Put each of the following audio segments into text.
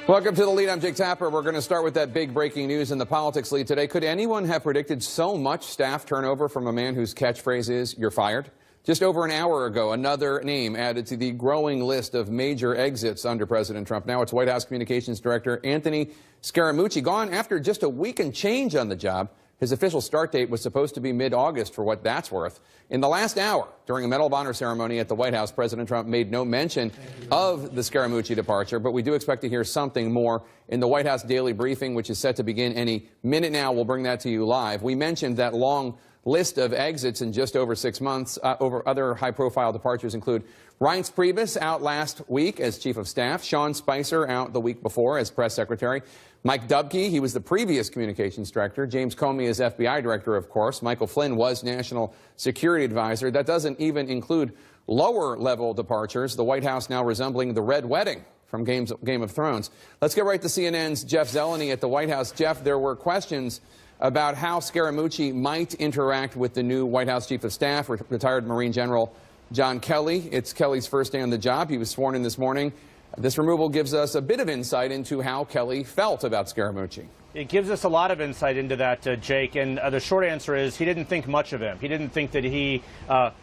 Welcome to The Lead. I'm Jake Tapper. We're going to start with that big breaking news in the politics lead today. Could anyone have predicted so much staff turnover from a man whose catchphrase is, "You're fired"? Just over an hour ago, another name added to the growing list of major exits under President Trump. Now it's White House Communications Director Anthony Scaramucci, gone after just a week and change on the job. His official start date was supposed to be mid-August, for what that's worth. In the last hour, during a Medal of Honor ceremony at the White House, President Trump made no mention of the Scaramucci departure, but we do expect to hear something more in the White House daily briefing, which is set to begin any minute now. We'll bring that to you live. We mentioned that long list of exits in just over 6 months. Over other high-profile departures include Reince Priebus, out last week as chief of staff. Sean Spicer, out the week before as press secretary. Mike Dubke, he was the previous communications director. James Comey is FBI director, of course. Michael Flynn was national security advisor. That doesn't even include lower-level departures. The White House now resembling the Red Wedding from Game of Thrones. Let's get right to CNN's Jeff Zeleny at the White House. Jeff, there were questions about how Scaramucci might interact with the new White House chief of staff, retired Marine General John Kelly. It's Kelly's first day on the job. He was sworn in this morning. This removal gives us a bit of insight into how Kelly felt about Scaramucci. It gives us a lot of insight into that, Jake, and the short answer is he didn't think much of him. He didn't think that he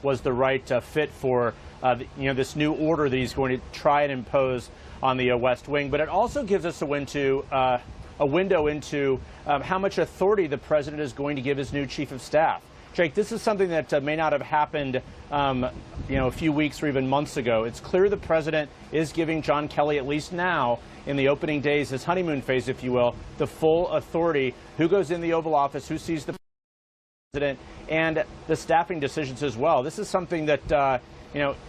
was the right fit for this new order that he's going to try and impose on the West Wing. But it also gives us a window into how much authority the president is going to give his new chief of staff. Jake, this is something that may not have happened, a few weeks or even months ago. It's clear the president is giving John Kelly, at least now, in the opening days, his honeymoon phase, if you will, the full authority. Who goes in the Oval Office, who sees the president, and the staffing decisions as well. This is something that,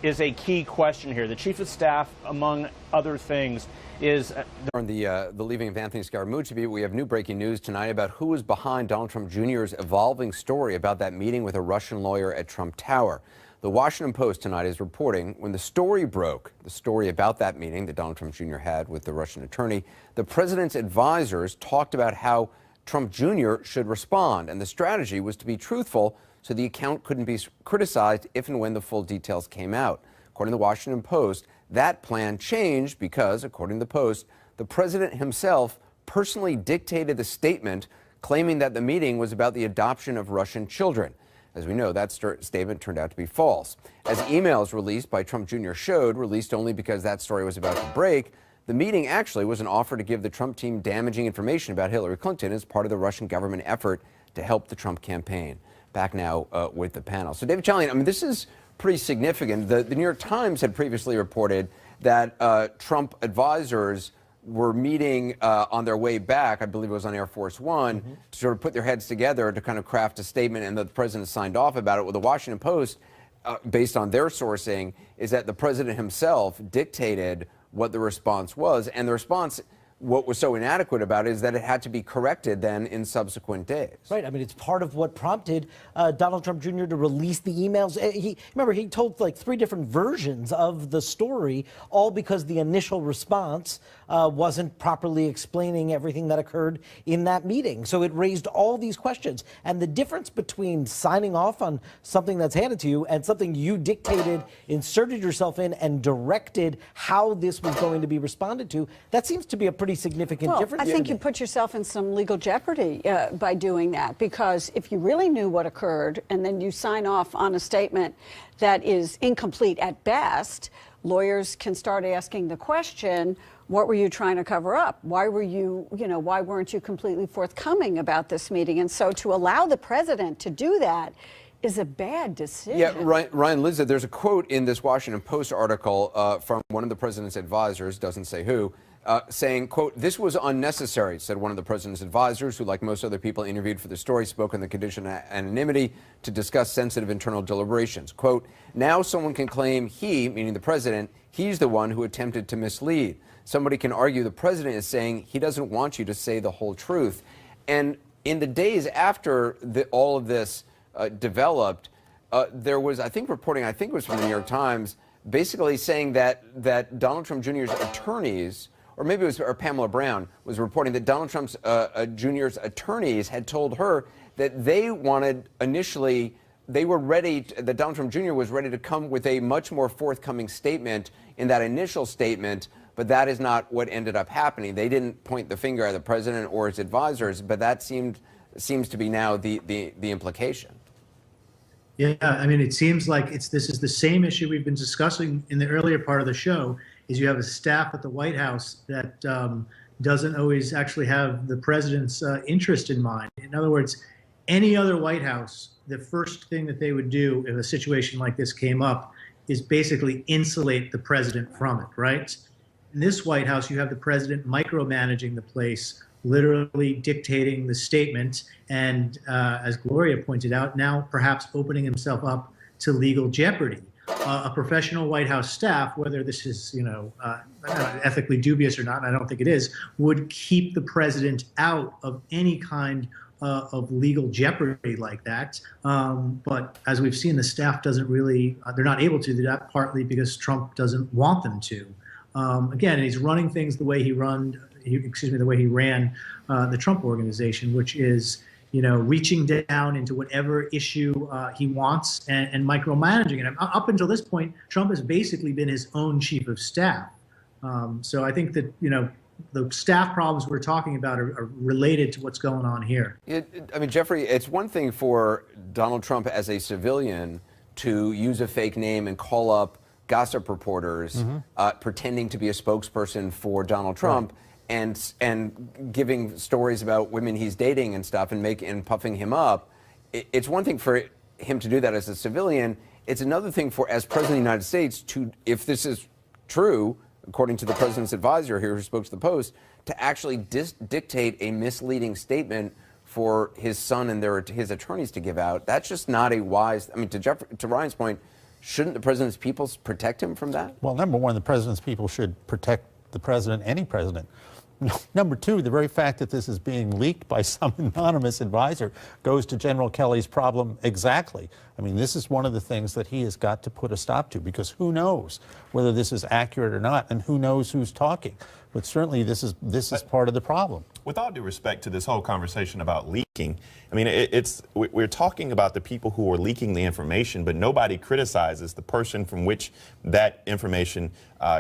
is a key question here. The chief of staff, among other things, is on the leaving of Anthony Scaramucci. We have new breaking news tonight about who is behind Donald Trump Jr.'s evolving story about that meeting with a Russian lawyer at Trump Tower. The Washington Post tonight is reporting when the story broke, the story about that meeting that Donald Trump Jr. had with the Russian attorney, the president's advisors talked about how Trump Jr. should respond, and the strategy was to be truthful so the account couldn't be criticized if and when the full details came out. According to the Washington Post, that plan changed because, according to the Post, the president himself personally dictated the statement claiming that the meeting was about the adoption of Russian children. As we know, that statement turned out to be false. As emails released by Trump Jr. showed, released only because that story was about to break, the meeting actually was an offer to give the Trump team damaging information about Hillary Clinton as part of the Russian government effort to help the Trump campaign. Back now with the panel. So, David Chalian, this is pretty significant. The New York Times had previously reported that Trump advisors were meeting on their way back, I believe it was on Air Force One, to sort of put their heads together to kind of craft a statement, and the president signed off about it. Well, the Washington Post, based on their sourcing, is that the president himself dictated what the response was, and the response, what was so inadequate about it is that it had to be corrected then in subsequent days. Right. It's part of what prompted Donald Trump Jr. to release the emails. He told like 3 different versions of the story, all because the initial response wasn't properly explaining everything that occurred in that meeting. So it raised all these questions. And the difference between signing off on something that's handed to you and something you dictated, inserted yourself in, and directed how this was going to be responded to, that seems to be a pretty significant difference. I think you put yourself in some legal jeopardy by doing that, because if you really knew what occurred and then you sign off on a statement that is incomplete at best, lawyers can start asking the question, what were you trying to cover up? Why were you, why weren't you completely forthcoming about this meeting? And so to allow the president to do that is a bad decision. Yeah, Ryan, Liz, there's a quote in this Washington Post article from one of the president's advisors, doesn't say who, saying, quote, "This was unnecessary," said one of the president's advisors, who, like most other people interviewed for the story, spoke on the condition of anonymity to discuss sensitive internal deliberations. Quote, "Now someone can claim he," meaning the president, "he's the one who attempted to mislead. Somebody can argue the president is saying he doesn't want you to say the whole truth." And in the days after all of this developed, there was, I think, reporting, I think it was from the New York Times, basically saying that Donald Trump Jr.'s attorneys, or maybe it was Pamela Brown, was reporting that Donald Trump Jr.'s attorneys had told her that they wanted initially, they were ready, that Donald Trump Jr. was ready to come with a much more forthcoming statement in that initial statement, but that is not what ended up happening. They didn't point the finger at the president or his advisors, but that seems to be now the implication. Yeah, I mean, it seems like this is the same issue we've been discussing in the earlier part of the show, is you have a staff at the White House that doesn't always actually have the president's interest in mind. In other words, any other White House, the first thing that they would do if a situation like this came up is basically insulate the president from it, right? In this White House, you have the president micromanaging the place, literally dictating the statement, and as Gloria pointed out, now perhaps opening himself up to legal jeopardy. A professional White House staff, whether this is, ethically dubious or not, and I don't think it is, would keep the president out of any kind of legal jeopardy like that. But as we've seen, the staff doesn't really, they're not able to do that, partly because Trump doesn't want them to. Again, he's running things the way he ran the Trump organization, which is, reaching down into whatever issue he wants and micromanaging it. Up until this point, Trump has basically been his own chief of staff. So I think that, the staff problems we're talking about are related to what's going on here. I mean, Jeffrey, it's one thing for Donald Trump as a civilian to use a fake name and call up gossip reporters pretending to be a spokesperson for Donald Trump. Right. And giving stories about women he's dating and stuff and puffing him up. It's one thing for him to do that as a civilian. It's another thing for, as president of the United States, to, if this is true, according to the president's advisor here who spoke to the Post, to actually dictate a misleading statement for his son and his attorneys to give out. That's just not a wise. I mean, to Ryan's point, shouldn't the president's people protect him from that? Well, number one, the president's people should protect the president, any president. Number two, the very fact that this is being leaked by some anonymous advisor goes to General Kelly's problem exactly. I mean, this is one of the things that he has got to put a stop to, because who knows whether this is accurate or not, and who knows who's talking. But certainly this is part of the problem. With all due respect to this whole conversation about leaking, I mean, we're talking about the people who are leaking the information, but nobody criticizes the person from which that information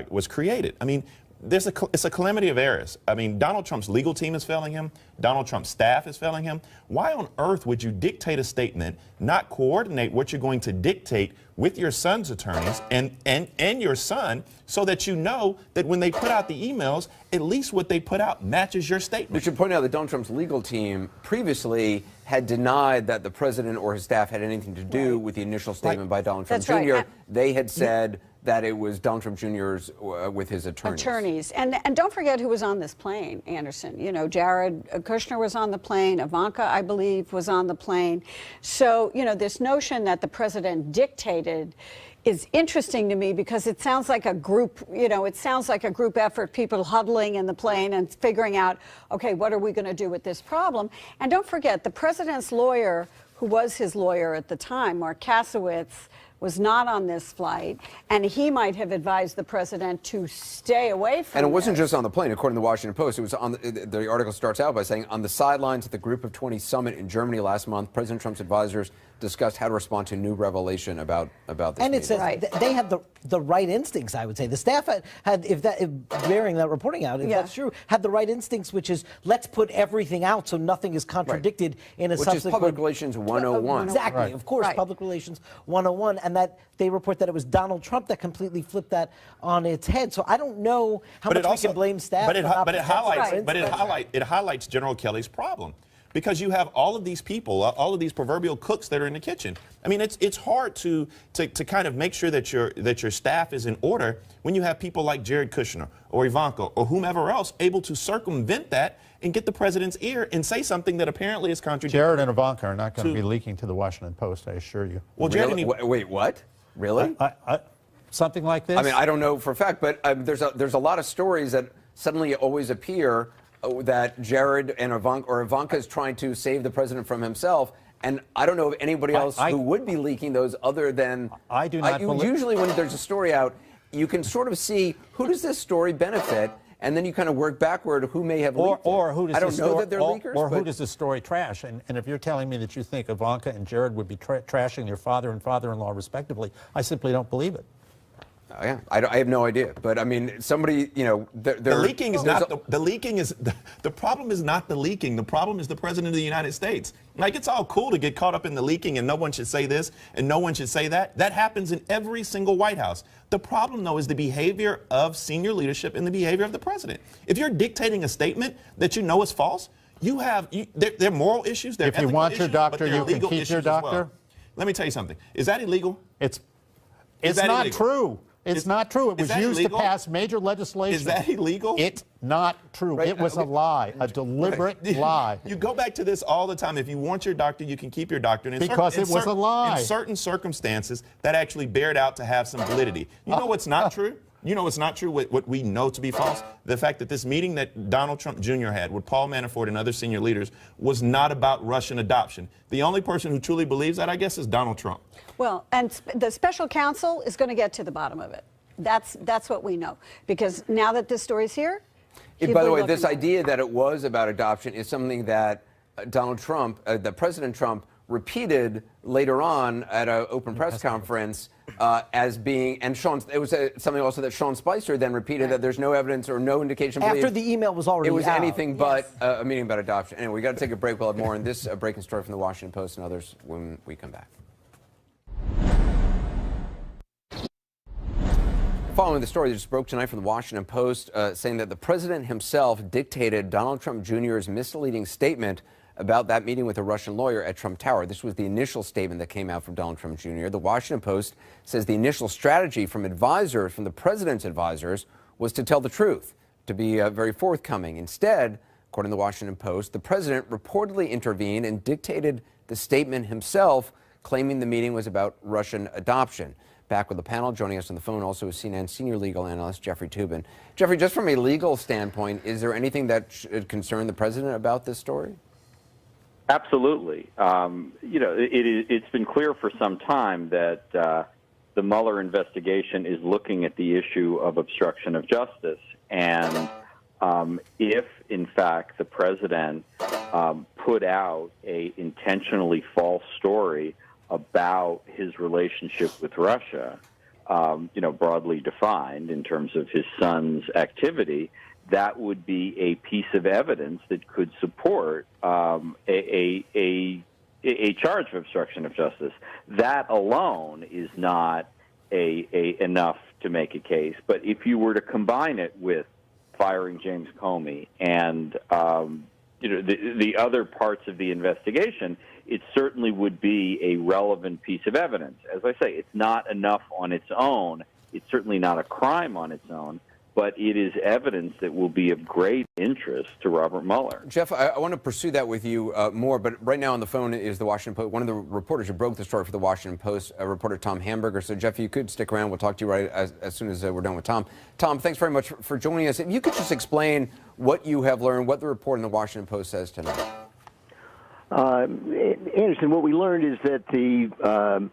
was created. I mean, it's a calamity of errors. I mean, Donald Trump's legal team is failing him. Donald Trump's staff is failing him. Why on earth would you dictate a statement, not coordinate what you're going to dictate with your son's attorneys and your son, so that you know that when they put out the emails, at least what they put out matches your statement? We should point out that Donald Trump's legal team previously had denied that the president or his staff had anything to do with the initial statement by Donald Trump Jr. Right. They had said that it was Donald Trump Jr.'s with his attorneys. And don't forget who was on this plane, Anderson. Jared Kushner was on the plane. Ivanka, I believe, was on the plane. So, this notion that the president dictated is interesting to me, because it sounds like a group, effort, people huddling in the plane and figuring out, okay, what are we going to do with this problem? And don't forget, the president's lawyer, who was his lawyer at the time, Mark Kasowitz, was not on this flight, and he might have advised the president to stay away from it. And it wasn't just on the plane. According to the Washington Post, it was on the article starts out by saying, on the sidelines at the Group of 20 summit in Germany last month, President Trump's advisors discussed how to respond to new revelation about this And it says they had the right instincts, I would say. The staff had if bearing that reporting out, if that's true, had the right instincts, which is, let's put everything out so nothing is contradicted in a subsequent... Which is Public Relations 101. Exactly, of course, Public Relations 101, and that they report that it was Donald Trump that completely flipped that on its head. So I don't know how much we can blame staff. But it highlights General Kelly's problem. Because you have all of these people, all of these proverbial cooks that are in the kitchen. I mean, it's hard to kind of make sure that your staff is in order when you have people like Jared Kushner or Ivanka or whomever else able to circumvent that and get the president's ear and say something that apparently is contradictory. Jared and Ivanka are not going to be leaking to the Washington Post, I assure you. Well, Jared, wait, what? Really? Something like this? I mean, I don't know for a fact, but there's a lot of stories that suddenly always appear that Jared and Ivanka is trying to save the president from himself, and I don't know of anybody else who would be leaking those other than... I do not believe... Usually when there's a story out, you can sort of see who does this story benefit, and then you kind of work backward who may have leaked or who does I don't know that they're leakers. Or who does the story trash? And if you're telling me that you think Ivanka and Jared would be trashing their father and father-in-law respectively, I simply don't believe it. Yeah, I have no idea, but I mean, somebody, you know, the leaking is not the leaking is the problem is not the leaking. The problem is the president of the United States. Like, it's all cool to get caught up in the leaking, and no one should say this and no one should say that. That happens in every single White House. The problem, though, is the behavior of senior leadership and the behavior of the president. If you're dictating a statement that you know is false, there are moral issues. There are if you want your doctor, you can keep your doctor. Well. Let me tell you something. Is that illegal? It's not true. It's not true. It was used illegal? to pass major legislation. Is that illegal? It's not true. Right. It was a lie, a deliberate lie. You go back to this all the time. If you want your doctor, you can keep your doctor. And because it was a lie. In certain circumstances, that actually bear it out to have some validity. You know what's not true? You know what's not true, what we know to be false? The fact that this meeting that Donald Trump Jr. had with Paul Manafort and other senior leaders was not about Russian adoption. The only person who truly believes that, I guess, is Donald Trump. Well, and the special counsel is going to get to the bottom of it. That's what we know. Because now that this story's here, by the way, this idea that it was about adoption is something that Donald Trump, that President Trump, repeated later on at an open press conference as being, and it was something also that Sean Spicer then repeated, that there's no evidence or no indication. After the email was already it was out. anything but a meeting about adoption. Anyway, we got to take a break. We'll have more on this breaking story from the Washington Post and others when we come back. Following the story that just broke tonight from the Washington Post, saying that the president himself dictated Donald Trump Jr.'s misleading statement about that meeting with a Russian lawyer at Trump Tower. This was the initial statement that came out from Donald Trump Jr. The Washington Post says the initial strategy from the president's advisors, was to tell the truth, to be very forthcoming. Instead, according to the Washington Post, the president reportedly intervened and dictated the statement himself, claiming the meeting was about Russian adoption. Back with the panel, joining us on the phone also is CNN senior legal analyst Jeffrey Toobin. Jeffrey, just from a legal standpoint, is there anything that should concern the president about this story? Absolutely. You know, it's been clear for some time that the Mueller investigation is looking at the issue of obstruction of justice. And if, in fact, the president put out a intentionally false story about his relationship with Russia, you know, broadly defined in terms of his son's activity, that would be a piece of evidence that could support a charge of obstruction of justice. That alone is not enough to make a case. But if you were to combine it with firing James Comey and you know, the other parts of the investigation, it certainly would be a relevant piece of evidence. As I say, it's not enough on its own. It's certainly not a crime on its own, but it is evidence that will be of great interest to Robert Mueller. Jeff, I want to pursue that with you more, but right now on the phone is the Washington Post. One of the reporters who broke the story for the Washington Post, reporter Tom Hamburger. So, Jeff, you could stick around. We'll talk to you right as soon as we're done with Tom. Tom, thanks very much for joining us. If you could just explain what you have learned, what the report in the Washington Post says tonight. Anderson, what we learned is that the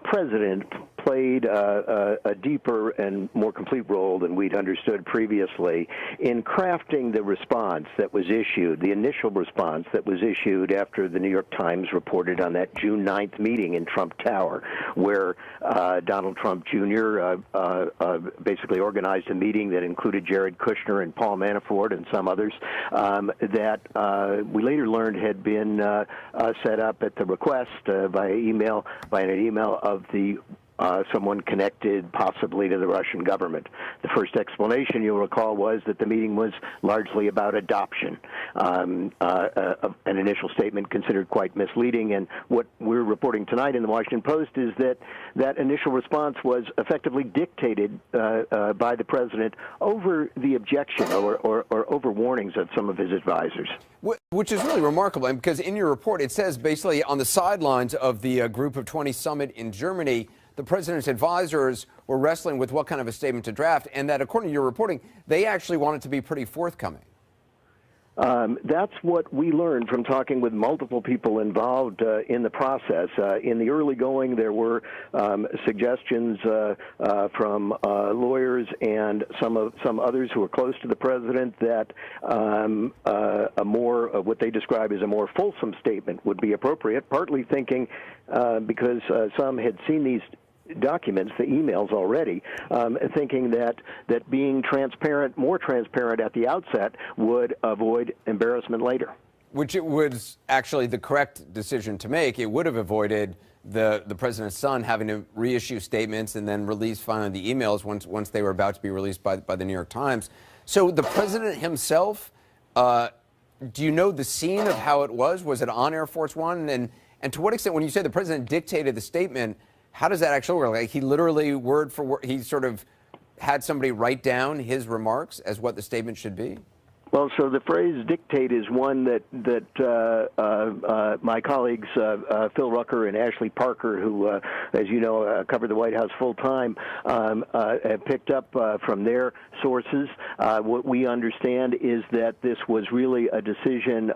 president played a deeper and more complete role than we'd understood previously in crafting the response that was issued, the initial response that was issued after the New York Times reported on that June 9th meeting in Trump Tower, where Donald Trump Jr. Basically organized a meeting that included Jared Kushner and Paul Manafort and some others that we later learned had been set up at the request by an email of the someone connected possibly to the Russian government. The first explanation, you'll recall, was that the meeting was largely about adoption, an initial statement considered quite misleading. And what we're reporting tonight in the Washington Post is that that initial response was effectively dictated by the president over the objection or over warnings of some of his advisors. Which is really remarkable, because in your report it says basically on the sidelines of the Group of 20 summit in Germany, the president's advisors were wrestling with what kind of a statement to draft, and that, according to your reporting, they actually wanted to be pretty forthcoming. That's what we learned from talking with multiple people involved in the process. In the early going, there were suggestions from lawyers and some others who are close to the president that a more what they describe as a more fulsome statement would be appropriate. Partly thinking because some had seen these documents, the emails already, thinking that being transparent, more transparent at the outset, would avoid embarrassment later. Which it was actually the correct decision to make. It would have avoided the president's son having to reissue statements and then release finally the emails once they were about to be released by the New York Times. So the president himself, do you know the scene of how it was? Was it on Air Force One? And to what extent, when you say the president dictated the statement, how does that actually work? Like, he literally, word for word, he sort of had somebody write down his remarks as what the statement should be? Well, so the phrase "dictate" is one that my colleagues Phil Rucker and Ashley Parker, who, as you know, cover the White House full time, have picked up from their sources. What we understand is that this was really a decision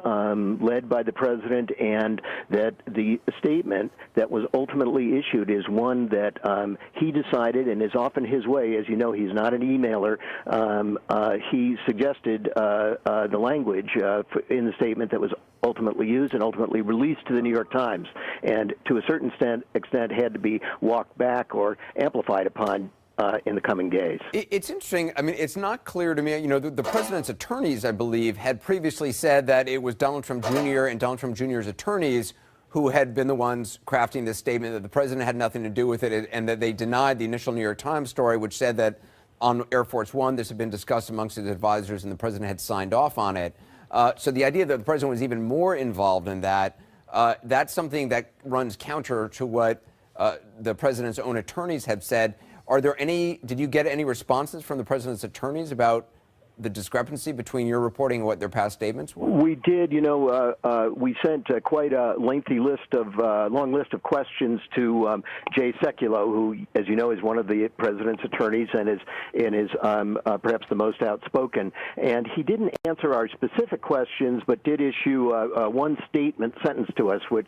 led by the president, and that the statement that was ultimately issued is one that he decided, and is often his way. As you know, he's not an emailer. He suggested the language in the statement that was ultimately used and ultimately released to the New York Times, and to a certain extent had to be walked back or amplified upon in the coming days. It's interesting. I mean, it's not clear to me. You know, the president's attorneys, I believe, had previously said that it was Donald Trump Jr. and Donald Trump Jr.'s attorneys who had been the ones crafting this statement, that the president had nothing to do with it, and that they denied the initial New York Times story, which said that on Air Force One, this had been discussed amongst his advisors and the president had signed off on it. So the idea that the president was even more involved in that, that's something that runs counter to what the president's own attorneys have said. Did you get any responses from the president's attorneys about the discrepancy between your reporting and what their past statements were? We did. You know, we sent quite a lengthy long list of questions to Jay Sekulow, who, as you know, is one of the president's attorneys and is perhaps the most outspoken. And he didn't answer our specific questions, but did issue one sentence to us, which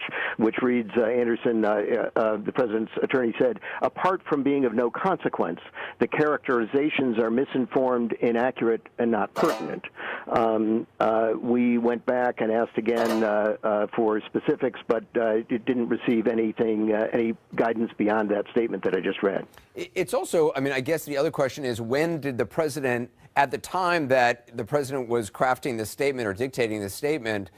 reads, Anderson, the president's attorney said, "Apart from being of no consequence, the characterizations are misinformed, inaccurate, and not pertinent." We went back and asked again for specifics, but it didn't receive any guidance beyond that statement that I just read. It's also, I mean, I guess the other question is, when did the president, at the time that the president was crafting this statement or dictating this statement,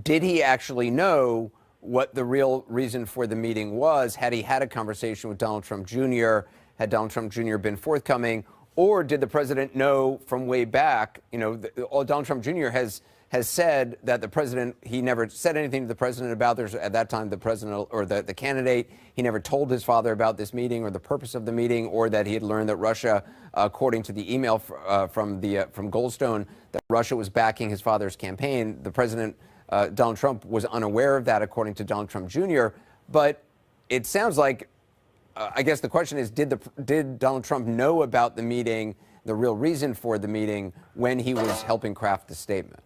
did he actually know what the real reason for the meeting was? Had he had a conversation with Donald Trump Jr.? Had Donald Trump Jr. been forthcoming? Or did the president know from way back? You know, Donald Trump Jr. has said that the president, he never said anything to the president about this. At that time, the president or the candidate, he never told his father about this meeting or the purpose of the meeting, or that he had learned that Russia, according to the email from Goldstone, that Russia was backing his father's campaign. The president, Donald Trump, was unaware of that, according to Donald Trump Jr. But it sounds like, I guess the question is, did Donald Trump know about the meeting, the real reason for the meeting, when he was helping craft the statement?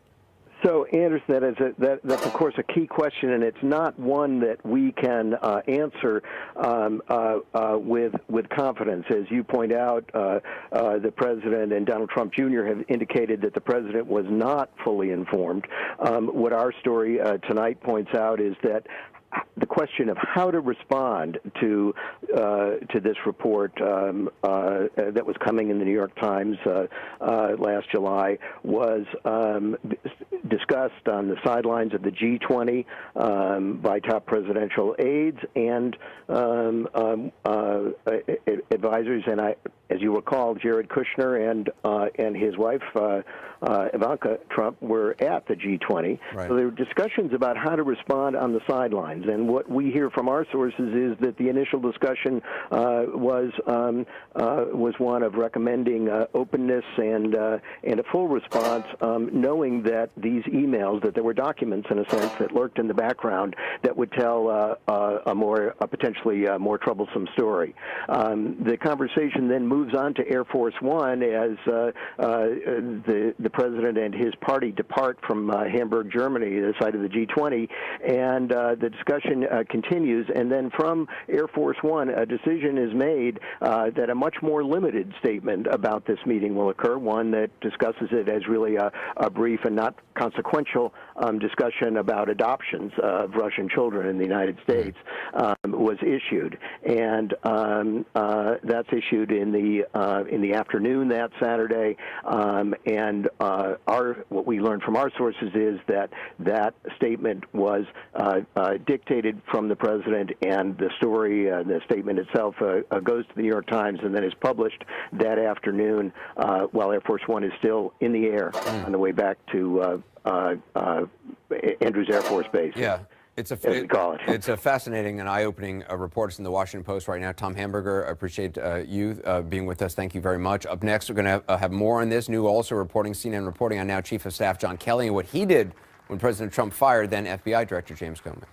So, Anderson, that's of course a key question, and it's not one that we can answer with confidence. As you point out, the president and Donald Trump Jr. have indicated that the president was not fully informed. What our story tonight points out is that the question of how to respond to this report that was coming in the New York Times last July was discussed on the sidelines of the G20 by top presidential aides and advisors. And as you recall, Jared Kushner and his wife Ivanka Trump were at the G20. Right. So there were discussions about how to respond on the sidelines. And what we hear from our sources is that the initial discussion was one of recommending openness and a full response, knowing that these emails, that there were documents in a sense that lurked in the background that would tell a potentially more troublesome story. The conversation then moved moves on to Air Force One as the president and his party depart from Hamburg, Germany, the site of the G20, and the discussion continues. And then from Air Force One, a decision is made that a much more limited statement about this meeting will occur, one that discusses it as really a brief and not consequential discussion about adoptions of Russian children in the United States was issued, and that's issued in the afternoon that Saturday. And what we learned from our sources is that statement was dictated from the president, and the story, the statement itself, goes to the New York Times and then is published that afternoon while Air Force One is still in the air on the way back to Andrews Air Force Base. Yeah. It's a fascinating and eye-opening report. It's in the Washington Post right now. Tom Hamburger, I appreciate you being with us. Thank you very much. Up next, we're going to have more on this. New also reporting, CNN reporting on now Chief of Staff John Kelly and what he did when President Trump fired then FBI Director James Comey.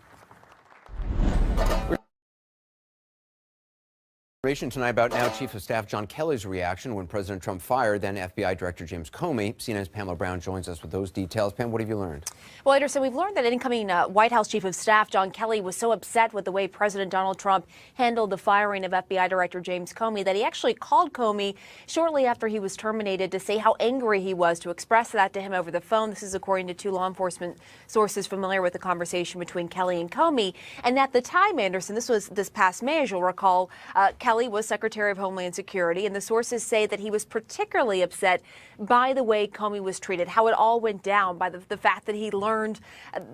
Information tonight about now Chief of Staff John Kelly's reaction when President Trump fired then FBI Director James Comey. CNN's Pamela Brown joins us with those details. Pam, what have you learned? Well, Anderson, we've learned that incoming White House Chief of Staff John Kelly was so upset with the way President Donald Trump handled the firing of FBI Director James Comey that he actually called Comey shortly after he was terminated to say how angry he was, to express that to him over the phone. This is according to two law enforcement sources familiar with the conversation between Kelly and Comey. And at the time, Anderson, this was this past May, as you'll recall, Kelly was Secretary of Homeland Security, and the sources say that he was particularly upset by the way Comey was treated, how it all went down, by the fact that he learned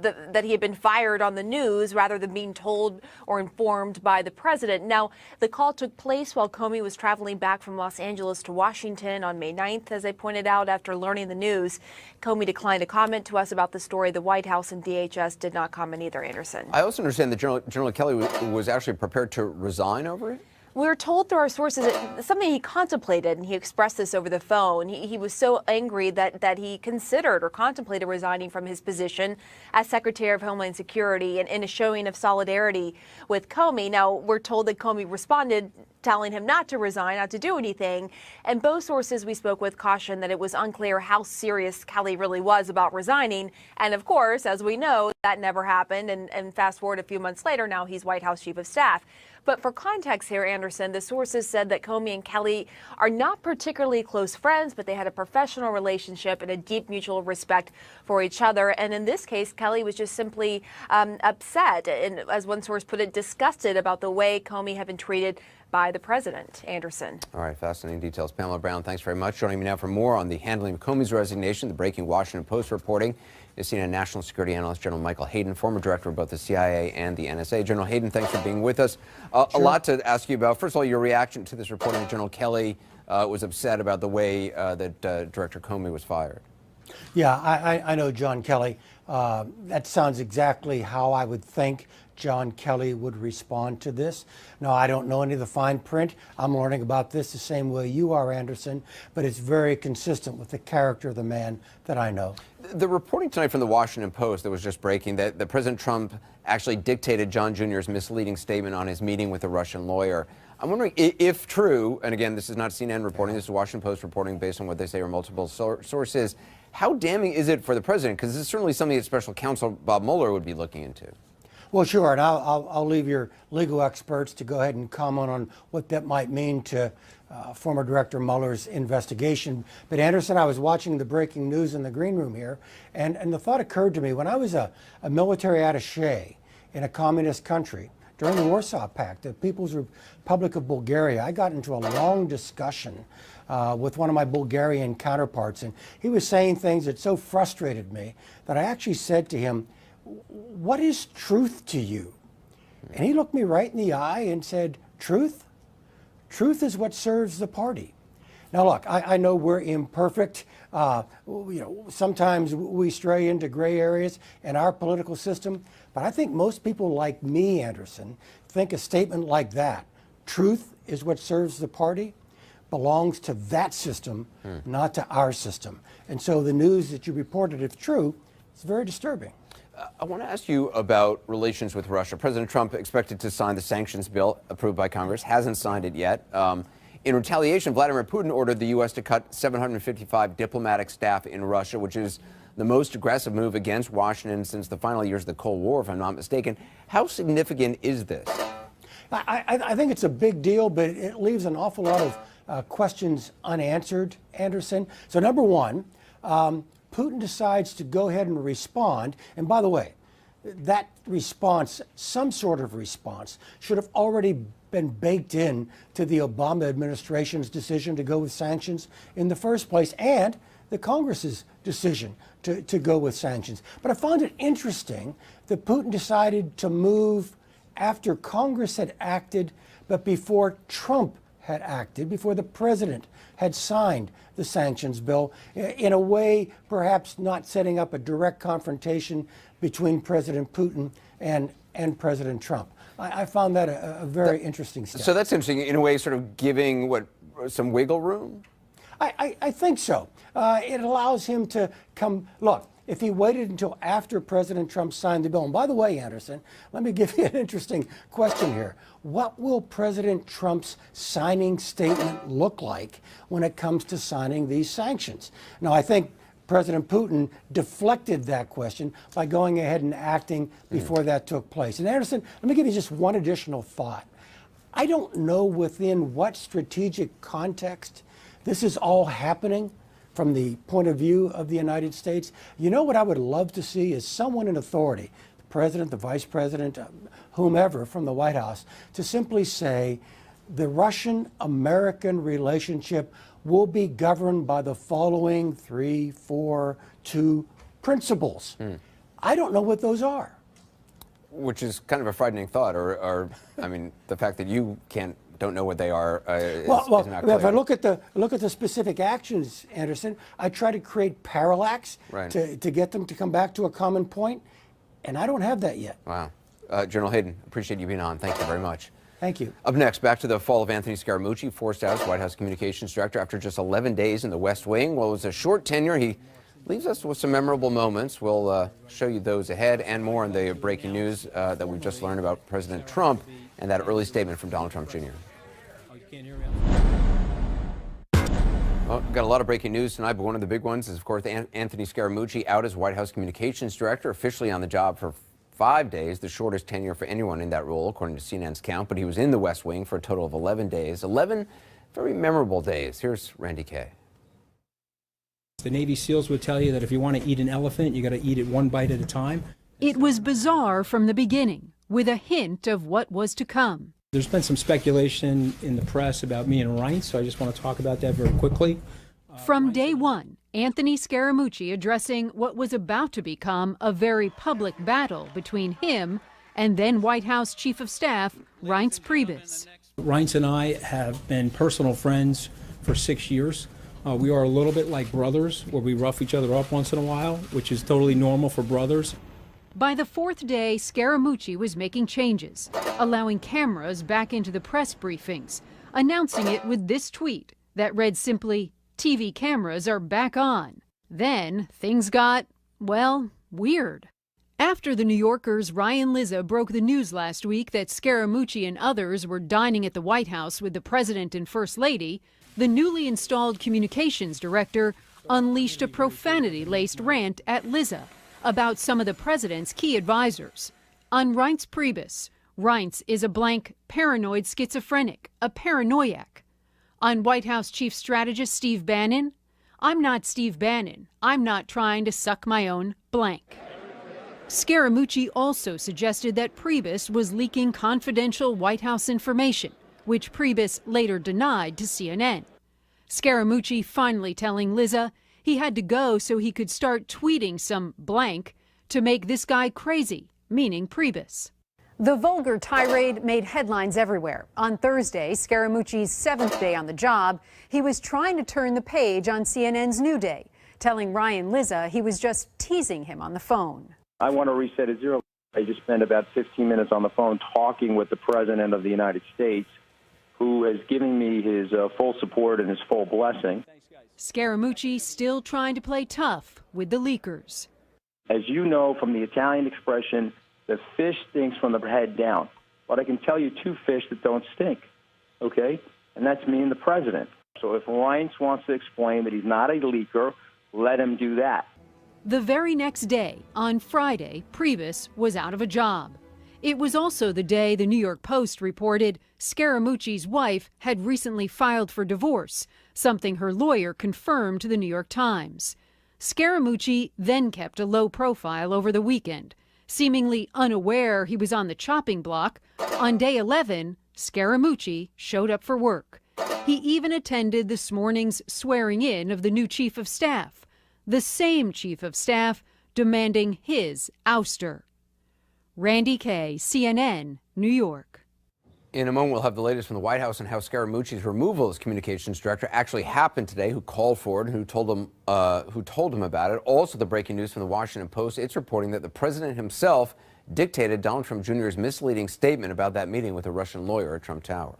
that he had been fired on the news rather than being told or informed by the president. Now, the call took place while Comey was traveling back from Los Angeles to Washington on May 9th, as I pointed out, after learning the news. Comey declined to comment to us about the story. The White House and DHS did not comment either, Anderson. I also understand that General Kelly was actually prepared to resign over it? We were told through our sources that something he contemplated, and he expressed this over the phone. He was so angry that he considered or contemplated resigning from his position as Secretary of Homeland Security in a showing of solidarity with Comey. Now, we're told that Comey responded telling him not to resign, not to do anything. And both sources we spoke with cautioned that it was unclear how serious Kelly really was about resigning. And of course, as we know, that never happened. And fast forward a few months later, now he's White House Chief of Staff. But for context here, Anderson, the sources said that Comey and Kelly are not particularly close friends, but they had a professional relationship and a deep mutual respect for each other. And in this case, Kelly was just simply upset and, as one source put it, disgusted about the way Comey had been treated by the president. Anderson. All right, fascinating details. Pamela Brown, thanks very much. Joining me now for more on the handling of Comey's resignation, the breaking Washington Post reporting is CNN National Security Analyst General Michael Hayden, former director of both the CIA and the NSA. General Hayden, thanks for being with us. Sure. A lot to ask you about. First of all, your reaction to this reporting that General Kelly was upset about the way that Director Comey was fired. Yeah, I know John Kelly. That sounds exactly how I would think John Kelly would respond to this. Now, I don't know any of the fine print. I'm learning about this the same way you are, Anderson, but it's very consistent with the character of the man that I know. The reporting tonight from the Washington Post that was just breaking that President Trump actually dictated John Jr.'s misleading statement on his meeting with a Russian lawyer. I'm wondering if true, and again, this is not CNN reporting, this is Washington Post reporting based on what they say are multiple sources, how damning is it for the president? Because this is certainly something that Special Counsel Bob Mueller would be looking into. Well, sure, and I'll leave your legal experts to go ahead and comment on what that might mean to former Director Mueller's investigation. But Anderson, I was watching the breaking news in the green room here, and the thought occurred to me, when I was a military attaché in a communist country during the Warsaw Pact, the People's Republic of Bulgaria, I got into a long discussion with one of my Bulgarian counterparts, and he was saying things that so frustrated me that I actually said to him, "What is truth to you?" And he looked me right in the eye and said, "Truth? Truth is what serves the party." Now, look, I know we're imperfect. Sometimes we stray into gray areas in our political system, but I think most people like me, Anderson, think a statement like that, "Truth is what serves the party," belongs to that system, not to our system. And so the news that you reported, if true, is very disturbing. I want to ask you about relations with Russia. President Trump expected to sign the sanctions bill approved by Congress, hasn't signed it yet. In retaliation, Vladimir Putin ordered the U.S. to cut 755 diplomatic staff in Russia, which is the most aggressive move against Washington since the final years of the Cold War, if I'm not mistaken. How significant is this? I think it's a big deal, but it leaves an awful lot of questions unanswered, Anderson. So number one, Putin decides to go ahead and respond. And by the way, that response, some sort of response, should have already been baked in to the Obama administration's decision to go with sanctions in the first place, and the Congress's decision to go with sanctions. But I found it interesting that Putin decided to move after Congress had acted, but before Trump had acted, before the president had signed the sanctions bill, in a way perhaps not setting up a direct confrontation between President Putin and President Trump. I found that a very interesting step. So that's interesting, in a way, sort of giving some wiggle room? I think so. It allows him to come. Look, if he waited until after President Trump signed the bill, and by the way, Anderson, let me give you an interesting question here. What will President Trump's signing statement look like when it comes to signing these sanctions? Now, I think President Putin deflected that question by going ahead and acting before that took place. And Anderson, let me give you just one additional thought. I don't know within what strategic context this is all happening from the point of view of the United States. You know what I would love to see is someone in authority, the president, the vice president, whomever from the White House, to simply say the Russian-American relationship will be governed by the following 3, 4, 2 principles. I don't know what those are. Which is kind of a frightening thought, or I mean, the fact that you don't know what they are is not clear. If I look at the specific actions, Anderson, I try to create parallax to get them to come back to a common point, and I don't have that yet. Wow. General Hayden, appreciate you being on. Thank you very much. Thank you. Up next, back to the fall of Anthony Scaramucci, forced out as White House Communications Director after just 11 days in the West Wing. Well, it was a short tenure. He leaves us with some memorable moments. We'll show you those ahead and more in the breaking news that we've just learned about President Trump and that early statement from Donald Trump Jr. Well, we've got a lot of breaking news tonight, but one of the big ones is, of course, Anthony Scaramucci out as White House Communications Director, officially on the job for 5 days, the shortest tenure for anyone in that role, according to CNN's count. But he was in the West Wing for a total of 11 days, 11 very memorable days. Here's Randy Kay. The Navy SEALs would tell you that if you want to eat an elephant, you got to eat it one bite at a time. It was bizarre from the beginning, with a hint of what was to come. There's been some speculation in the press about me and Reince, so I just want to talk about that very quickly. From day one, Anthony Scaramucci addressing what was about to become a very public battle between him and then White House Chief of Staff Reince Priebus. Reince and I have been personal friends for 6 years. We are a little bit like brothers, where we rough each other up once in a while, which is totally normal for brothers. By the fourth day, Scaramucci was making changes, allowing cameras back into the press briefings, announcing it with this tweet that read simply, "TV cameras are back on." Then things got, well, weird. After the New Yorker's Ryan Lizza broke the news last week that Scaramucci and others were dining at the White House with the President and First Lady, the newly installed communications director unleashed a profanity-laced rant at Lizza about some of the president's key advisors. On Reince Priebus, Reince is a blank paranoid schizophrenic, a paranoiac. On White House Chief Strategist Steve Bannon, I'm not Steve Bannon. I'm not trying to suck my own blank. Scaramucci also suggested that Priebus was leaking confidential White House information, which Priebus later denied to CNN. Scaramucci finally telling Lizza he had to go so he could start tweeting some blank to make this guy crazy, meaning Priebus. The vulgar tirade made headlines everywhere. On Thursday, Scaramucci's 7th day on the job, he was trying to turn the page on CNN's New Day, telling Ryan Lizza he was just teasing him on the phone. I want to reset at zero. I just spent about 15 minutes on the phone talking with the President of the United States, who has given me his full support and his full blessing. Scaramucci still trying to play tough with the leakers. As you know from the Italian expression, the fish stinks from the head down. But I can tell you 2 fish that don't stink, okay? and that's me and the president. So if Reince wants to explain that he's not a leaker, let him do that. The very next day, on Friday, Priebus was out of a job. It was also the day the New York Post reported Scaramucci's wife had recently filed for divorce, something her lawyer confirmed to the New York Times. Scaramucci then kept a low profile over the weekend. Seemingly unaware he was on the chopping block, on day 11, Scaramucci showed up for work. He even attended this morning's swearing in of the new chief of staff, the same chief of staff demanding his ouster. Randy Kaye, CNN, New York. In a moment, we'll have the latest from the White House on how Scaramucci's removal as communications director actually happened today, who called for it, and who told him about it. Also, the breaking news from the Washington Post. It's reporting that the president himself dictated Donald Trump Jr.'s misleading statement about that meeting with a Russian lawyer at Trump Tower.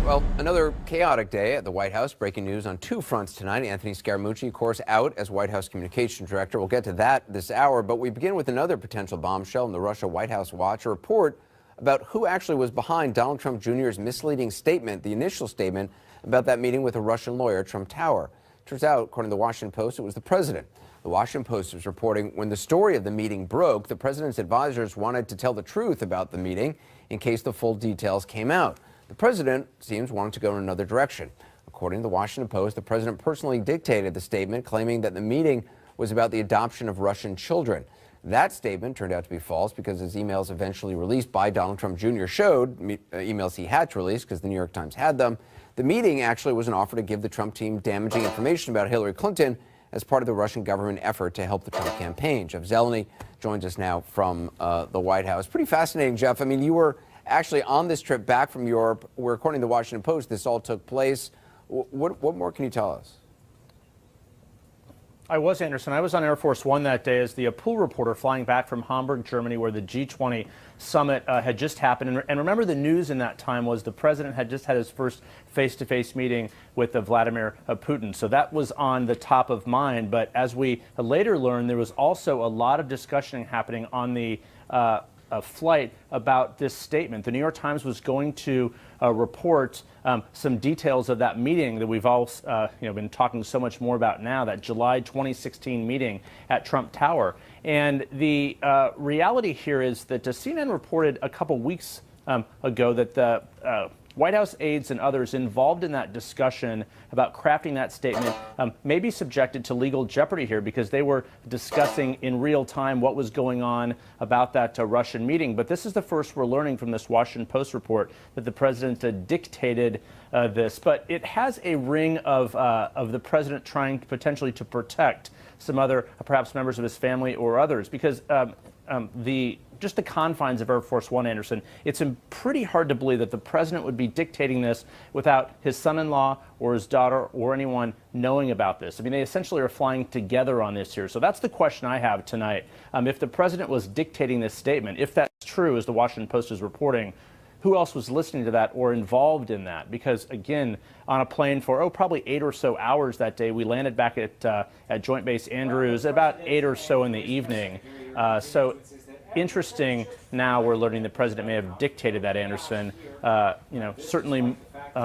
Well, another chaotic day at the White House. Breaking news on two fronts tonight. Anthony Scaramucci, of course, out as White House communications director. We'll get to that this hour, but we begin with another potential bombshell in the Russia White House watch, a report about who actually was behind Donald Trump Jr.'s misleading statement, the initial statement about that meeting with a Russian lawyer at Trump Tower. Turns out, according to the Washington Post, it was the president. The Washington Post is reporting when the story of the meeting broke, the president's advisors wanted to tell the truth about the meeting in case the full details came out. The president seems wanting to go in another direction. According to the Washington Post, the president personally dictated the statement, claiming that the meeting was about the adoption of Russian children. That statement turned out to be false because his emails eventually released by Donald Trump Jr. showed emails he had to release because the New York Times had them. The meeting actually was an offer to give the Trump team damaging information about Hillary Clinton as part of the Russian government effort to help the Trump campaign. Jeff Zeleny joins us now from the White House. Pretty fascinating, Jeff. I mean, you were actually on this trip back from Europe, where, according to the Washington Post, this all took place. What more can you tell us? I was, Anderson. I was on Air Force One that day as the pool reporter flying back from Hamburg, Germany, where the G20 summit had just happened. And remember, the news in that time was the president had just had his first face-to-face meeting with Vladimir Putin. So that was on the top of mind. But as we later learned, there was also a lot of discussion happening on the flight about this statement. The New York Times was going to report some details of that meeting that we've all been talking so much more about now, that July 2016 meeting at Trump Tower. And the reality here is that CNN reported a couple weeks ago that the White House aides and others involved in that discussion about crafting that statement may be subjected to legal jeopardy here because they were discussing in real time what was going on about that Russian meeting. But this is the first we're learning from this Washington Post report that the president dictated this. But it has a ring of the president trying potentially to protect some other perhaps members of his family or others, because just the confines of Air Force One, Anderson, it's pretty hard to believe that the president would be dictating this without his son-in-law or his daughter or anyone knowing about this. I mean, they essentially are flying together on this here. So that's the question I have tonight. If the president was dictating this statement, if that's true, as the Washington Post is reporting, who else was listening to that or involved in that? Because, again, on a plane for, probably 8 or so hours that day, we landed back at Joint Base Andrews at about 8 or so in the evening. So interesting now we're learning the president may have dictated that, Anderson. Certainly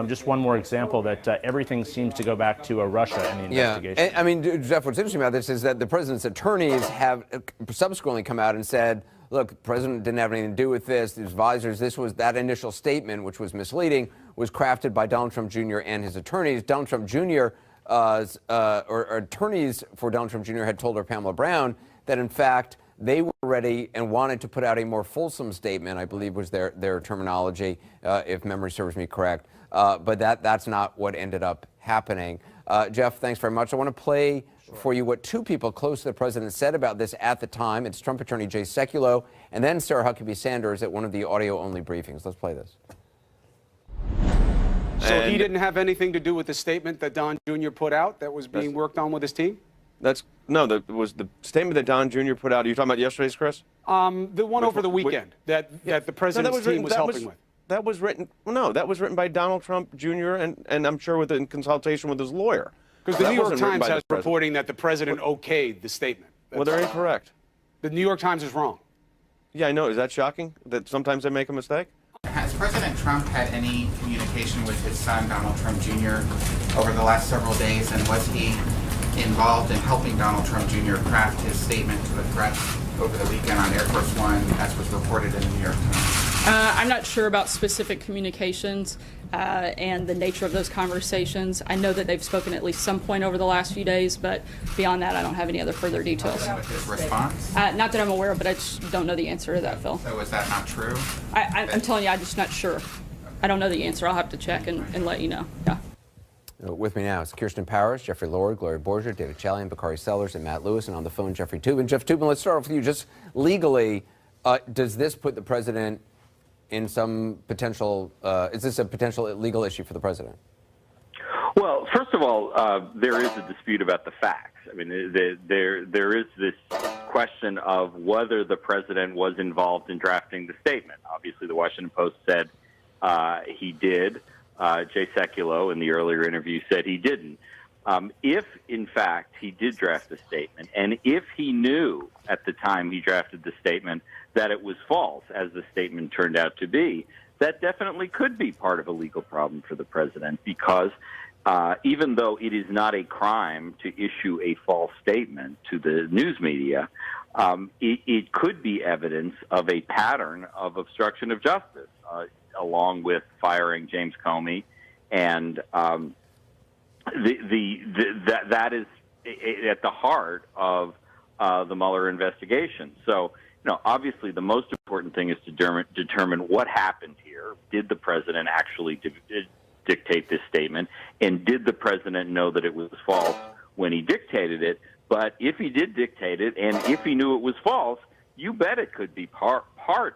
just one more example that everything seems to go back to Russia and the investigation. And, I mean, Jeff, what's interesting about this is that the president's attorneys have subsequently come out and said, look, the president didn't have anything to do with this. His advisors, that initial statement, which was misleading, was crafted by Donald Trump Jr. and his attorneys. Donald Trump Jr. Or attorneys for Donald Trump Jr. had told her, Pamela Brown, that in fact they were ready and wanted to put out a more fulsome statement, I believe was their terminology, if memory serves me correct. But that's not what ended up happening. Jeff, thanks very much. I want to play for you what two people close to the president said about this at the time. It's Trump attorney Jay Sekulow and then Sarah Huckabee Sanders at one of the audio-only briefings. Let's play this. So he didn't have anything to do with the statement that Don Jr. put out that was being worked on with his team? That was the statement that Don Jr. put out. Are you talking about yesterday's, Chris? The one over the weekend that the president's team was helping with. That was written. No, that was written by Donald Trump Jr. and I'm sure in consultation with his lawyer. Because the New York Times has reporting that the president okayed the statement. Well, they're incorrect. The New York Times is wrong. Yeah, I know. Is that shocking that sometimes they make a mistake? President Trump had any communication with his son, Donald Trump Jr., over the last several days, and was he involved in helping Donald Trump Jr. craft his statement to a threat over the weekend on Air Force One, as was reported in the New York Times? I'm not sure about specific communications and the nature of those conversations. I know that they've spoken at least some point over the last few days, but beyond that, I don't have any other further details. With his response? Not that I'm aware of, but I just don't know the answer to that, Phil. So is that not true? I'm telling you, I'm just not sure. I don't know the answer. I'll have to check and let you know. Yeah. With me now is Kirsten Powers, Jeffrey Lord, Gloria Borger, David Chalian, Bakari Sellers, and Matt Lewis, and on the phone, Jeffrey Toobin. Jeff Toobin, let's start off with you. Just legally, does this put the president in some potential, is this a potential legal issue for the president? Well, first of all, there is a dispute about the facts. I mean, there is this question of whether the president was involved in drafting the statement. Obviously, the Washington Post said he did. Jay Sekulow in the earlier interview said he didn't. If, in fact, he did draft the statement, and if he knew at the time he drafted the statement that it was false, as the statement turned out to be, that definitely could be part of a legal problem for the president, because even though it is not a crime to issue a false statement to the news media, it could be evidence of a pattern of obstruction of justice, along with firing James Comey, and that is at the heart of the Mueller investigation. So, you know, obviously the most important thing is to determine what happened here. Did the president actually dictate this statement? And did the president know that it was false when he dictated it? But if he did dictate it, and if he knew it was false, you bet it could be part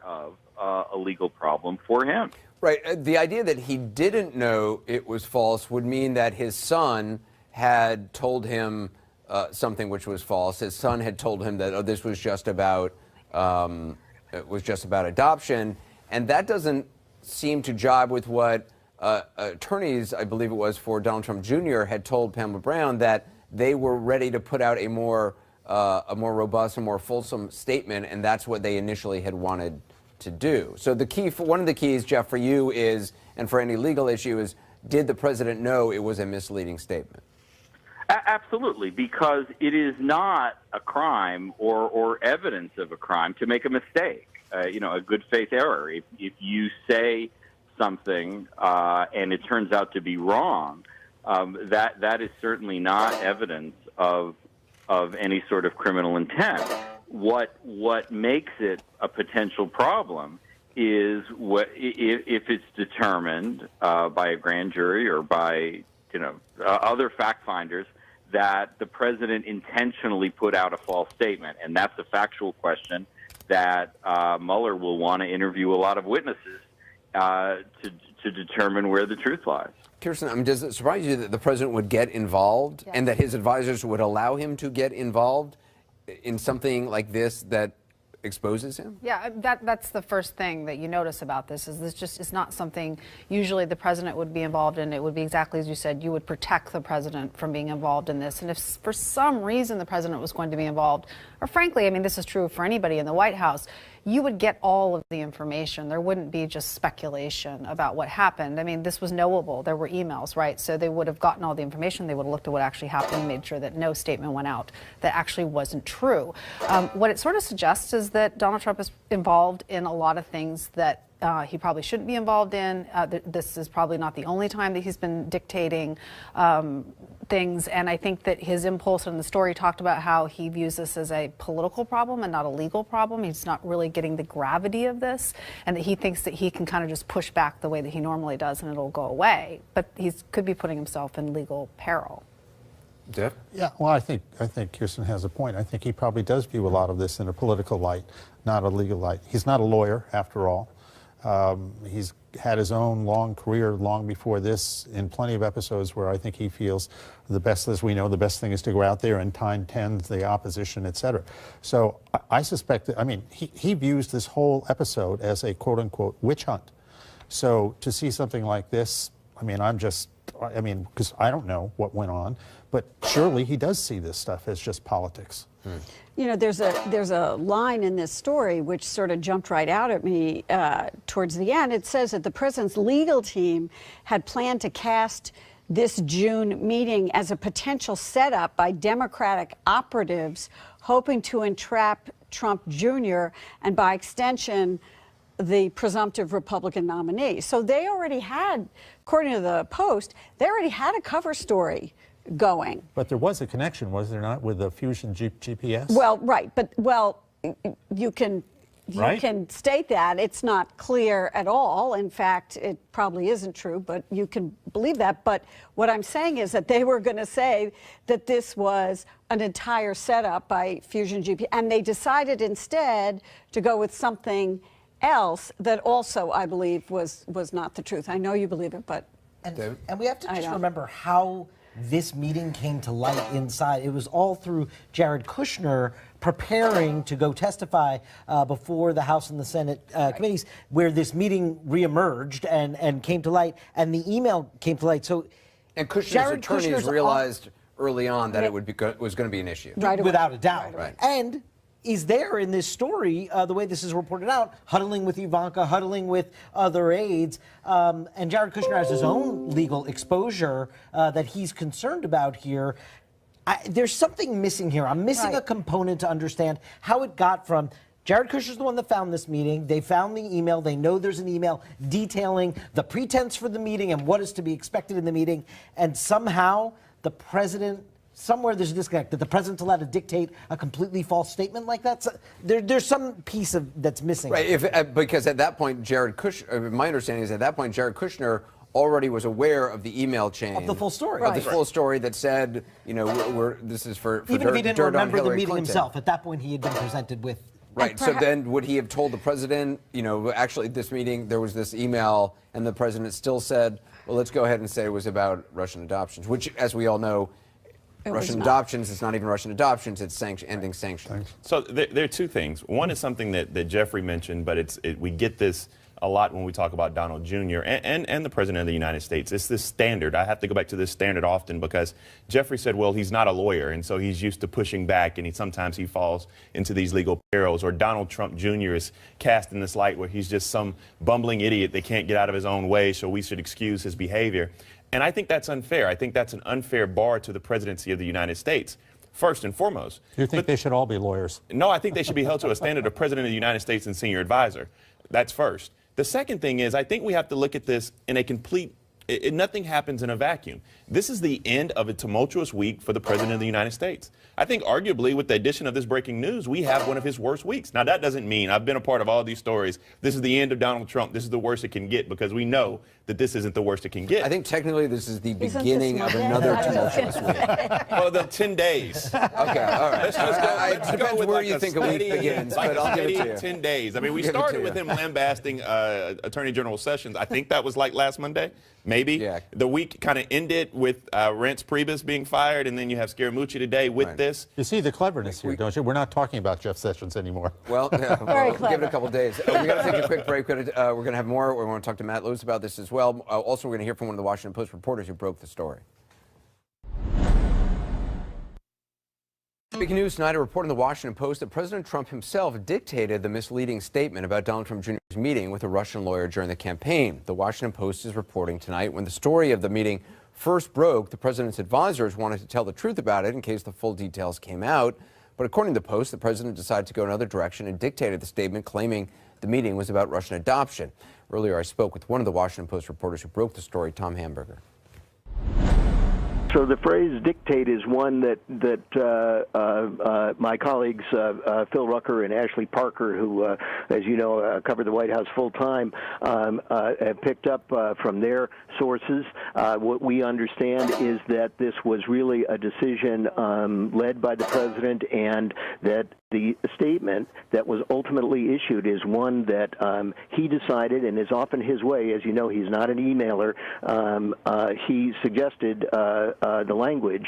of a legal problem for him. Right. The idea that he didn't know it was false would mean that his son had told him something which was false. His son had told him that, oh, this was just about adoption, and that doesn't seem to jibe with what attorneys, I believe it was, for Donald Trump Jr. had told Pamela Brown, that they were ready to put out a more robust and more fulsome statement, and that's what they initially had wanted to do. So the key, one of the keys, Jeff, for you is, and for any legal issue, is, did the president know it was a misleading statement? Absolutely, because it is not a crime or evidence of a crime to make a mistake. You know, a good faith error. If you say something and it turns out to be wrong, that is certainly not evidence of any sort of criminal intent. What makes it a potential problem is if it's determined by a grand jury or by other fact finders that the president intentionally put out a false statement, and that's a factual question that Mueller will want to interview a lot of witnesses to determine where the truth lies. Kirsten, I mean, does it surprise you that the president would get involved and that his advisors would allow him to get involved in something like this that exposes him? Yeah, that's the first thing that you notice about this, is this just is not something usually the president would be involved in. It would be exactly as you said. You would protect the president from being involved in this. And if for some reason the president was going to be involved, or frankly, I mean, this is true for anybody in the White House, you would get all of the information. There wouldn't be just speculation about what happened. I mean, this was knowable. There were emails, right? So they would have gotten all the information. They would have looked at what actually happened, made sure that no statement went out that actually wasn't true. What it sort of suggests is that Donald Trump is involved in a lot of things that he probably shouldn't be involved in. This is probably not the only time that he's been dictating things, and I think that his impulse in the story talked about how he views this as a political problem and not a legal problem. He's not really getting the gravity of this, and that he thinks that he can kind of just push back the way that he normally does and it'll go away. But he could be putting himself in legal peril. Jeff? Yeah, well, I think Kirsten has a point. I think he probably does view a lot of this in a political light, not a legal light. He's not a lawyer, after all. He's had his own long career long before this in plenty of episodes where I think he feels the best, as we know, the best thing is to go out there and tend the opposition, et cetera. So I suspect that, I mean, he views this whole episode as a quote-unquote witch hunt. So to see something like this, I mean, because I don't know what went on, but surely he does see this stuff as just politics. You know, there's a line in this story which sort of jumped right out at me towards the end. It says that the president's legal team had planned to cast this June meeting as a potential setup by Democratic operatives hoping to entrap Trump Jr. and by extension the presumptive Republican nominee. So they already had, according to the Post, they already had a cover story going. But there was a connection, was there not, with the Fusion GPS? Well, right, but you can state that. It's not clear at all. In fact, it probably isn't true, but you can believe that. But what I'm saying is that they were going to say that this was an entire setup by Fusion GPS, and they decided instead to go with something else that also, I believe, was not the truth. I know you believe it, but and we have to just remember how this meeting came to light inside. It was all through Jared Kushner preparing to go testify before the House and the Senate committees, where this meeting reemerged and came to light, and the email came to light. So, and Kushner's attorneys realized early on that it was going to be an issue, without a doubt. Right. And is there in this story, the way this is reported out, huddling with Ivanka, huddling with other aides, and Jared Kushner has his own legal exposure that he's concerned about here. There's something missing here. I'm missing a component to understand how it got from Jared Kushner's the one that found this meeting. They found the email. They know there's an email detailing the pretense for the meeting and what is to be expected in the meeting. And somehow the president, somewhere there's a disconnect, that the president's allowed to dictate a completely false statement like that. So there's some piece that's missing. Right, because at that point, Jared Kushner, my understanding is at that point, Jared Kushner already was aware of the email chain. Of the full story. Of the full story that said, you know, this is for even if he didn't remember the meeting Clinton. himself, at that point he had been presented with. Right, so then would he have told the president, you know, actually this meeting, there was this email, and the president still said, well, let's go ahead and say it was about Russian adoptions, which, as we all know, Russian adoptions, it's not even Russian adoptions, it's ending sanctions. So there are two things. One is something that Jeffrey mentioned, but we get this a lot when we talk about Donald Jr. and the President of the United States. It's this standard. I have to go back to this standard often because Jeffrey said, well, he's not a lawyer, and so he's used to pushing back, and sometimes he falls into these legal perils. Or Donald Trump Jr. is cast in this light where he's just some bumbling idiot that can't get out of his own way, so we should excuse his behavior. And I think that's unfair. I think that's an unfair bar to the presidency of the United States. First and foremost. Do you think they should all be lawyers? No, I think they should be held to a standard of President of the United States and senior advisor. That's first. The second thing is I think we have to look at this in a complete, nothing happens in a vacuum. This is the end of a tumultuous week for the President of the United States. I think arguably with the addition of this breaking news, we have one of his worst weeks. Now that doesn't mean, I've been a part of all these stories, this is the end of Donald Trump, this is the worst it can get, because we know that this isn't the worst it can get. I think technically this is the beginning of another tumultuous week. Oh, the 10 days. Okay, all right. Let's go with where you think a week begins, but I'll give it to you. 10 days. I mean, we started with him lambasting Attorney General Sessions. I think that was like last Monday, maybe. Yeah. The week kind of ended with Reince Priebus being fired, and then you have Scaramucci today with this. You see the cleverness here, don't you? We're not talking about Jeff Sessions anymore. Well, Very clever. give it a couple days. We got to take a quick break. We're going to have more. We want to talk to Matt Lewis about this as well. Also, we're going to hear from one of the Washington Post reporters who broke the story. Breaking news tonight, a report in the Washington Post that President Trump himself dictated the misleading statement about Donald Trump Jr.'s meeting with a Russian lawyer during the campaign. The Washington Post is reporting tonight when the story of the meeting first broke, the president's advisors wanted to tell the truth about it in case the full details came out. But according to the Post, the president decided to go another direction and dictated the statement claiming the meeting was about Russian adoption. Earlier, I spoke with one of the Washington Post reporters who broke the story, Tom Hamburger. So the phrase "dictate" is one that my colleagues Phil Rucker and Ashley Parker, who, as you know, cover the White House full time, have picked up from their sources. What we understand is that this was really a decision led by the president, and that the statement that was ultimately issued is one that he decided, and is often his way. As you know, he's not an emailer. He suggested the language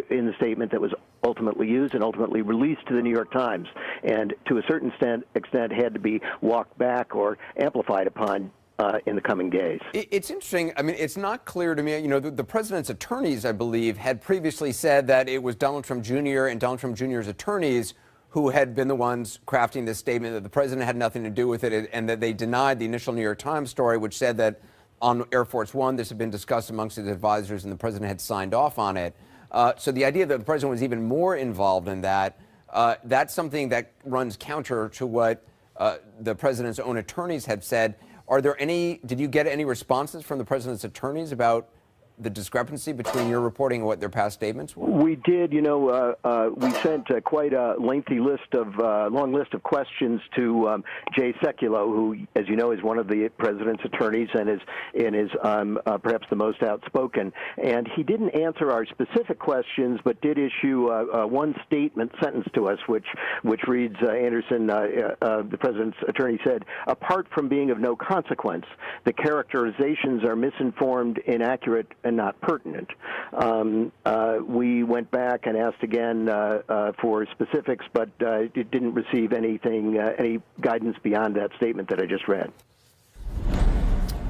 in the statement that was ultimately used and ultimately released to the New York Times, and to a certain extent had to be walked back or amplified upon in the coming days. It's interesting. I mean, it's not clear to me. You know, the president's attorneys, I believe, had previously said that it was Donald Trump Jr. and Donald Trump Jr.'s attorneys who had been the ones crafting this statement, that the president had nothing to do with it, and that they denied the initial New York Times story, which said that on Air Force One, this had been discussed amongst his advisors and the president had signed off on it. So the idea that the president was even more involved in that, that's something that runs counter to what the president's own attorneys have said. Are there any, did you get any responses from the president's attorneys about the discrepancy between your reporting and what their past statements were? We did. You know, we sent quite a lengthy long list of questions to Jay Sekulow, who, as you know, is one of the president's attorneys and is perhaps the most outspoken. And he didn't answer our specific questions, but did issue one sentence to us, which reads, Anderson, the president's attorney said, apart from being of no consequence, the characterizations are misinformed, inaccurate, and not pertinent. We went back and asked again for specifics, but it didn't receive anything, any guidance beyond that statement that I just read.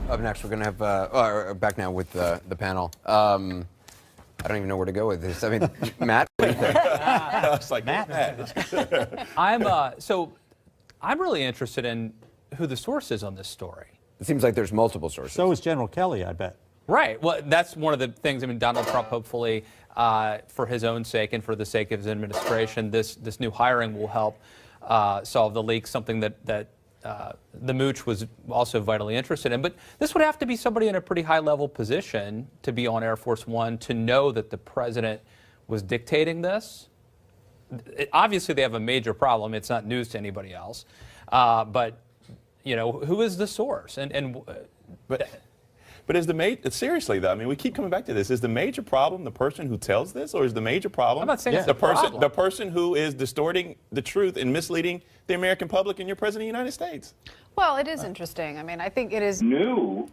Up next, we're going to have, back now with the panel. I don't even know where to go with this. I mean, Matt, what do you think? It's like, Matt. I'm really interested in who the source is on this story. It seems like there's multiple sources. So is General Kelly, I bet. Right. Well, that's one of the things. I mean, Donald Trump, hopefully, for his own sake and for the sake of his administration, this new hiring will help solve the leak, something that the Mooch was also vitally interested in. But this would have to be somebody in a pretty high-level position to be on Air Force One to know that the president was dictating this. Obviously, they have a major problem. It's not news to anybody else. But, you know, who is the source? But is seriously though, I mean, we keep coming back to this. Is the major problem the person who tells this, or is the major problem I'm not saying it's the person who is distorting the truth and misleading the American public and your president of the United States? Well, it is interesting. I mean, I think it is new